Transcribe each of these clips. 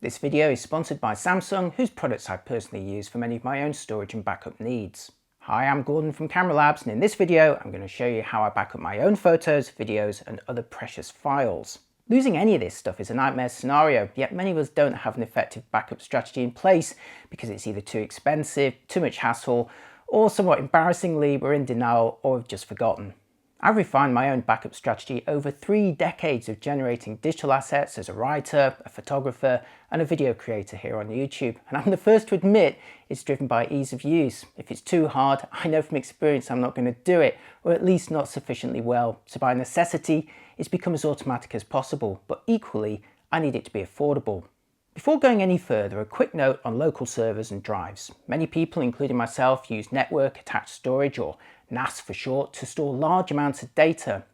This video is sponsored by Samsung, whose products I personally use for many of my own storage and backup needs. Hi, I'm Gordon from Camera Labs, and in this video I'm going to show you how I back up my own photos, videos and other precious files. Losing any of this stuff is a nightmare scenario, yet many of us don't have an effective backup strategy in place because it's either too expensive, too much hassle, or somewhat embarrassingly we're in denial or have just forgotten. I've refined my own backup strategy over 3 decades of generating digital assets as a writer, a photographer and a video creator here on YouTube, and I'm the first to admit it's driven by ease of use. If it's too hard, I know from experience I'm not going to do it, or at least not sufficiently well, so by necessity it's become as automatic as possible, but equally I need it to be affordable. Before going any further, a quick note on local servers and drives. Many people, including myself, use network attached storage, or NAS for short, to store large amounts of data.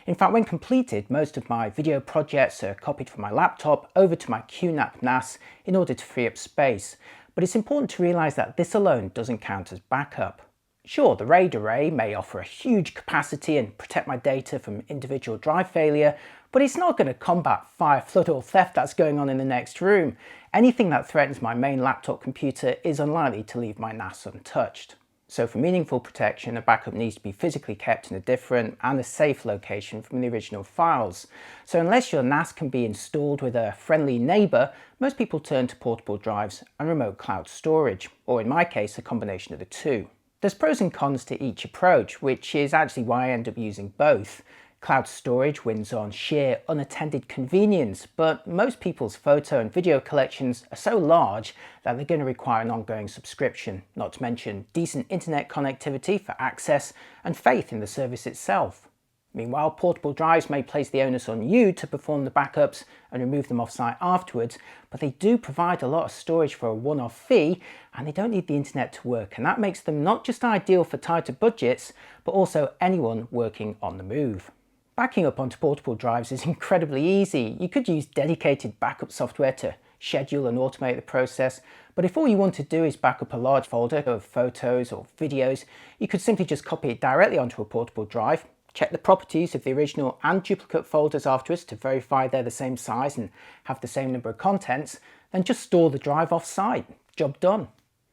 In fact, when completed, most of my video projects are copied from my laptop over to my QNAP NAS in order to free up space. But it's important to realise that this alone doesn't count as backup. Sure, the RAID array may offer a huge capacity and protect my data from individual drive failure, but it's not going to combat fire, flood or theft that's going on in the next room. Anything that threatens my main laptop computer is unlikely to leave my NAS untouched. So for meaningful protection, a backup needs to be physically kept in a different and a safe location from the original files. So unless your NAS can be installed with a friendly neighbour, most people turn to portable drives and remote cloud storage, or in my case, a combination of the two. There's pros and cons to each approach, which is actually why I end up using both. Cloud storage wins on sheer unattended convenience, but most people's photo and video collections are so large that they're going to require an ongoing subscription, not to mention decent internet connectivity for access and faith in the service itself. Meanwhile, portable drives may place the onus on you to perform the backups and remove them off-site afterwards, but they do provide a lot of storage for a one-off fee, and they don't need the internet to work, and that makes them not just ideal for tighter budgets, but also anyone working on the move. Backing up onto portable drives is incredibly easy. You could use dedicated backup software to schedule and automate the process, but if all you want to do is back up a large folder of photos or videos, you could simply just copy it directly onto a portable drive, check the properties of the original and duplicate folders afterwards to verify they're the same size and have the same number of contents, then just store the drive off-site. Job done.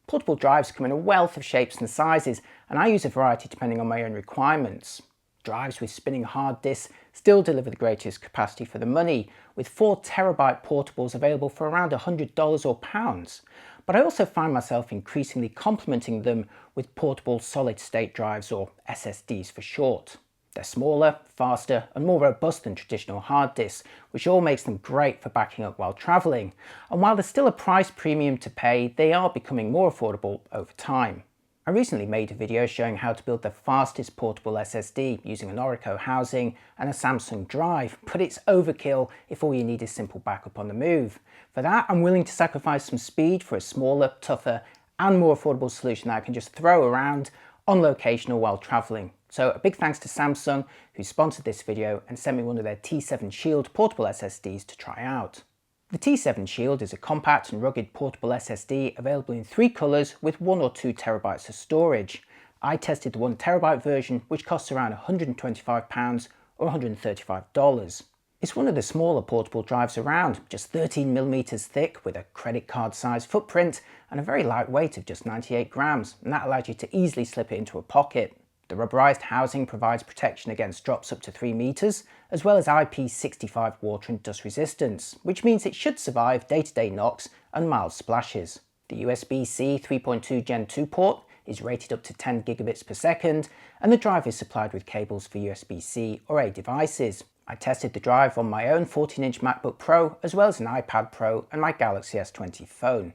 Portable drives come in a wealth of shapes and sizes, and I use a variety depending on my own requirements. Drives with spinning hard disks still deliver the greatest capacity for the money, with 4TB portables available for around $100 or pounds. But I also find myself increasingly complementing them with portable solid-state drives, or SSDs for short. They're smaller, faster and more robust than traditional hard disks, which all makes them great for backing up while travelling. And while there's still a price premium to pay, they are becoming more affordable over time. I recently made a video showing how to build the fastest portable SSD using an Orico housing and a Samsung drive, but it's overkill if all you need is simple backup on the move. For that, I'm willing to sacrifice some speed for a smaller, tougher and more affordable solution that I can just throw around on location or while travelling. So a big thanks to Samsung, who sponsored this video and sent me one of their T7 Shield portable SSDs to try out. The T7 Shield is a compact and rugged portable SSD available in 3 colours with 1 or 2 TB of storage. I tested the 1TB version, which costs around £125 or $135. It's one of the smaller portable drives around, just 13mm thick with a credit card size footprint and a very light weight of just 98 grams, and that allows you to easily slip it into a pocket. The rubberized housing provides protection against drops up to 3 meters, as well as IP65 water and dust resistance, which means it should survive day-to-day knocks and mild splashes. The USB-C 3.2 Gen 2 port is rated up to 10 gigabits per second, and the drive is supplied with cables for USB-C or A devices. I tested the drive on my own 14-inch MacBook Pro, as well as an iPad Pro and my Galaxy S20 phone.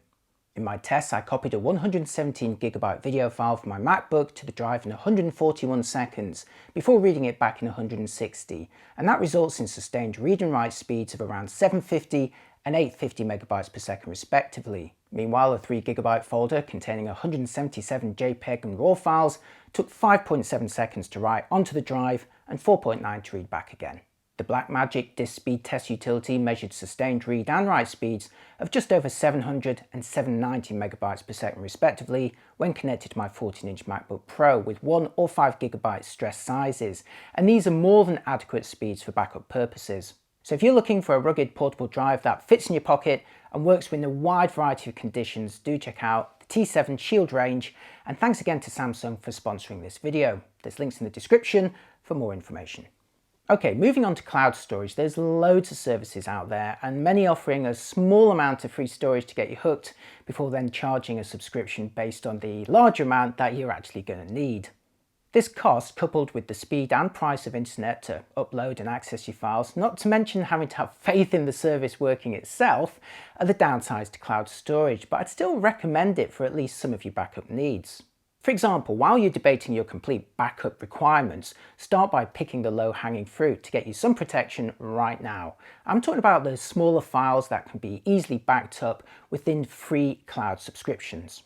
In my tests, I copied a 117GB video file from my MacBook to the drive in 141 seconds before reading it back in 160, and that results in sustained read and write speeds of around 750 and 850 megabytes per second respectively. Meanwhile, a 3GB folder containing 177 JPEG and RAW files took 5.7 seconds to write onto the drive and 4.9 to read back again. The Blackmagic Disk Speed Test utility measured sustained read and write speeds of just over 700 and 790 megabytes per second respectively when connected to my 14-inch MacBook Pro with 1 or 5 GB stress sizes, and these are more than adequate speeds for backup purposes. So if you're looking for a rugged portable drive that fits in your pocket and works within a wide variety of conditions, do check out the T7 Shield range, and thanks again to Samsung for sponsoring this video. There's links in the description for more information. Okay, moving on to cloud storage, there's loads of services out there and many offering a small amount of free storage to get you hooked before then charging a subscription based on the larger amount that you're actually going to need. This cost, coupled with the speed and price of internet to upload and access your files, not to mention having to have faith in the service working itself, are the downsides to cloud storage, but I'd still recommend it for at least some of your backup needs. For example, while you're debating your complete backup requirements, start by picking the low-hanging fruit to get you some protection right now. I'm talking about the smaller files that can be easily backed up within free cloud subscriptions.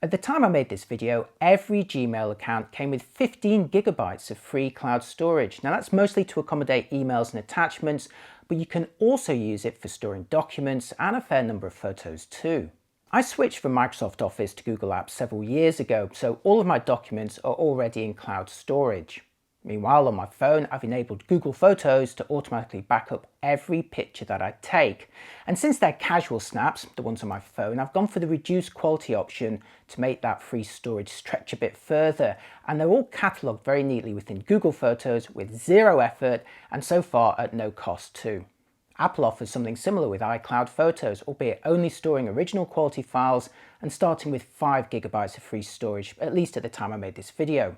At the time I made this video, every Gmail account came with 15 gigabytes of free cloud storage. Now that's mostly to accommodate emails and attachments, but you can also use it for storing documents and a fair number of photos too. I switched from Microsoft Office to Google Apps several years ago, so all of my documents are already in cloud storage. Meanwhile, on my phone, I've enabled Google Photos to automatically back up every picture that I take. And since they're casual snaps, the ones on my phone, I've gone for the reduced quality option to make that free storage stretch a bit further. And they're all catalogued very neatly within Google Photos with zero effort and so far at no cost too. Apple offers something similar with iCloud Photos, albeit only storing original quality files and starting with 5 gigabytes of free storage, at least at the time I made this video.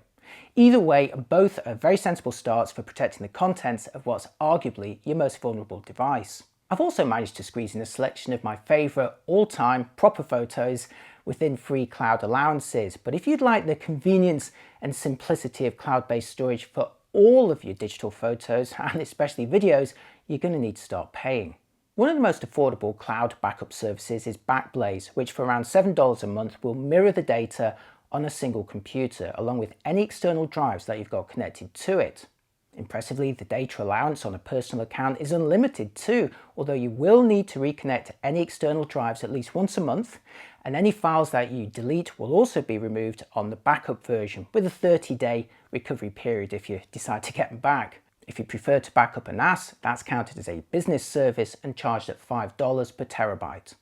Either way, both are very sensible starts for protecting the contents of what's arguably your most vulnerable device. I've also managed to squeeze in a selection of my favourite all-time proper photos within free cloud allowances, but if you'd like the convenience and simplicity of cloud-based storage for all of your digital photos, and especially videos, you're going to need to start paying. One of the most affordable cloud backup services is Backblaze, which for around $7 a month will mirror the data on a single computer, along with any external drives that you've got connected to it. Impressively, the data allowance on a personal account is unlimited too, although you will need to reconnect any external drives at least once a month, and any files that you delete will also be removed on the backup version, with a 30-day recovery period if you decide to get them back. If you prefer to back up a NAS, that's counted as a business service and charged at $5 per terabyte.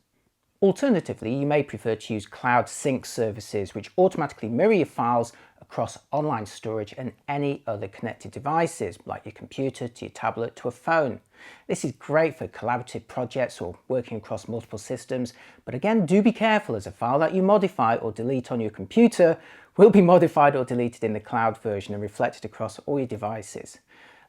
Alternatively, you may prefer to use cloud sync services, which automatically mirror your files across online storage and any other connected devices, like your computer to your tablet to a phone. This is great for collaborative projects or working across multiple systems, but again, do be careful, as a file that you modify or delete on your computer will be modified or deleted in the cloud version and reflected across all your devices.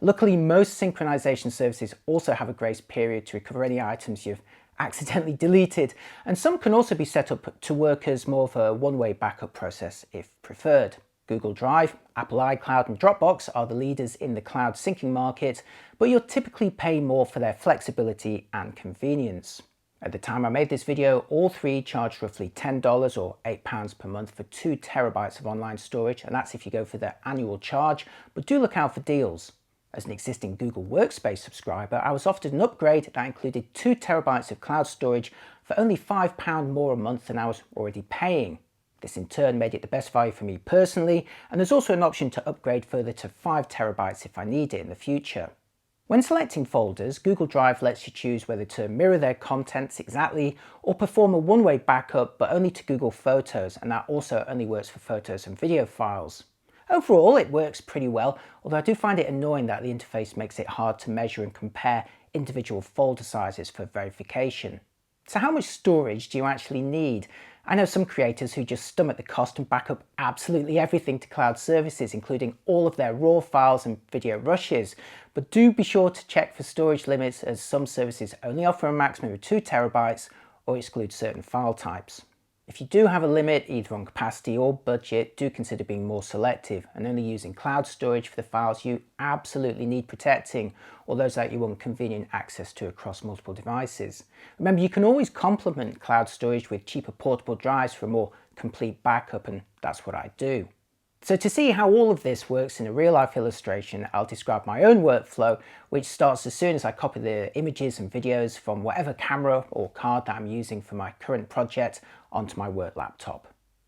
Luckily, most synchronization services also have a grace period to recover any items you've accidentally deleted, and some can also be set up to work as more of a one-way backup process if preferred. Google Drive, Apple iCloud and Dropbox are the leaders in the cloud syncing market, but you'll typically pay more for their flexibility and convenience. At the time I made this video, all three charge roughly $10 or £8 per month for 2 terabytes of online storage, and that's if you go for the annual charge, but do look out for deals. As an existing Google Workspace subscriber, I was offered an upgrade that included 2 terabytes of cloud storage for only £5 more a month than I was already paying. This in turn made it the best value for me personally, and there's also an option to upgrade further to 5 terabytes if I need it in the future. When selecting folders, Google Drive lets you choose whether to mirror their contents exactly or perform a one-way backup, but only to Google Photos, and that also only works for photos and video files. Overall, it works pretty well, although I do find it annoying that the interface makes it hard to measure and compare individual folder sizes for verification. So how much storage do you actually need? I know some creators who just stomach the cost and back up absolutely everything to cloud services, including all of their raw files and video rushes, but do be sure to check for storage limits, as some services only offer a maximum of 2 terabytes or exclude certain file types. If you do have a limit, either on capacity or budget, do consider being more selective and only using cloud storage for the files you absolutely need protecting, or those that you want convenient access to across multiple devices. Remember, you can always complement cloud storage with cheaper portable drives for a more complete backup, and that's what I do. So to see how all of this works in a real-life illustration, I'll describe my own workflow, which starts as soon as I copy the images and videos from whatever camera or card that I'm using for my current project onto my work laptop.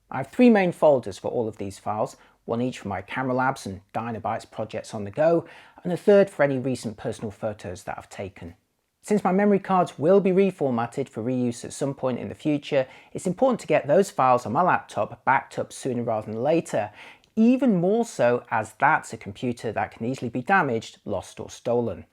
I have 3 main folders for all of these files. one each for my Camera Labs and Dynabytes projects on the go, and a third for any recent personal photos that I've taken. Since my memory cards will be reformatted for reuse at some point in the future, it's important to get those files on my laptop backed up sooner rather than later, even more so as that's a computer that can easily be damaged, lost or stolen.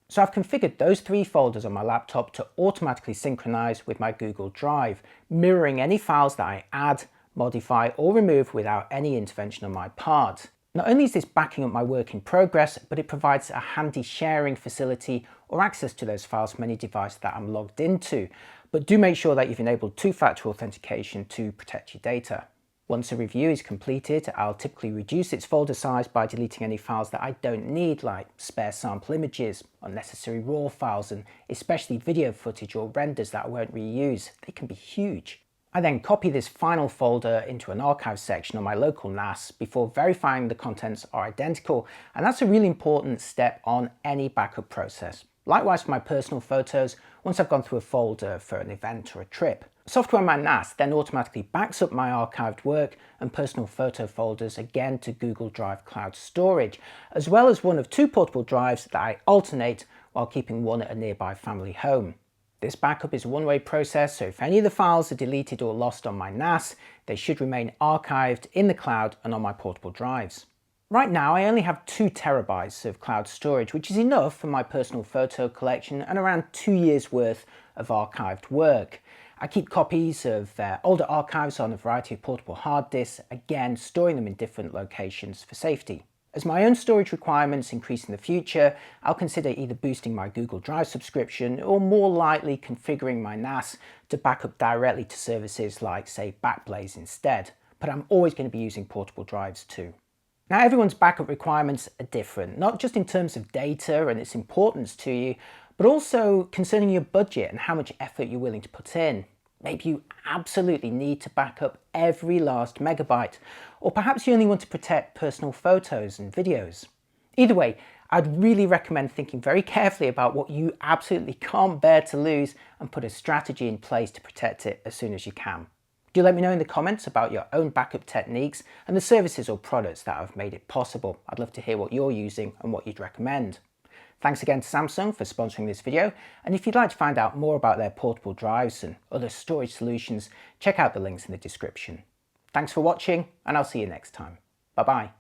So I've configured those 3 folders on my laptop to automatically synchronize with my Google Drive, mirroring any files that I add, modify or remove without any intervention on my part. Not only is this backing up my work in progress, but it provides a handy sharing facility or access to those files from any device that I'm logged into. But do make sure that you've enabled two-factor authentication to protect your data. Once a review is completed, I'll typically reduce its folder size by deleting any files that I don't need, like spare sample images, unnecessary RAW files, and especially video footage or renders that I won't reuse. They can be huge. I then copy this final folder into an archive section on my local NAS before verifying the contents are identical, and that's a really important step on any backup process. Likewise for my personal photos, once I've gone through a folder for an event or a trip. Software on my NAS then automatically backs up my archived work and personal photo folders again to Google Drive Cloud Storage, as well as one of 2 portable drives that I alternate while keeping one at a nearby family home. This backup is a one-way process, so if any of the files are deleted or lost on my NAS, they should remain archived in the cloud and on my portable drives. Right now I only have 2 terabytes of cloud storage, which is enough for my personal photo collection and around 2 years worth of archived work. I keep copies of older archives on a variety of portable hard disks, again storing them in different locations for safety. As my own storage requirements increase in the future, I'll consider either boosting my Google Drive subscription or more likely configuring my NAS to back up directly to services like, say, Backblaze instead. But I'm always going to be using portable drives too. Now everyone's backup requirements are different, not just in terms of data and its importance to you, but also concerning your budget and how much effort you're willing to put in. Maybe you absolutely need to back up every last megabyte, or perhaps you only want to protect personal photos and videos. Either way, I'd really recommend thinking very carefully about what you absolutely can't bear to lose and put a strategy in place to protect it as soon as you can. Do let me know in the comments about your own backup techniques and the services or products that have made it possible. I'd love to hear what you're using and what you'd recommend. Thanks again to Samsung for sponsoring this video, and if you'd like to find out more about their portable drives and other storage solutions, check out the links in the description. Thanks for watching, and I'll see you next time. Bye bye.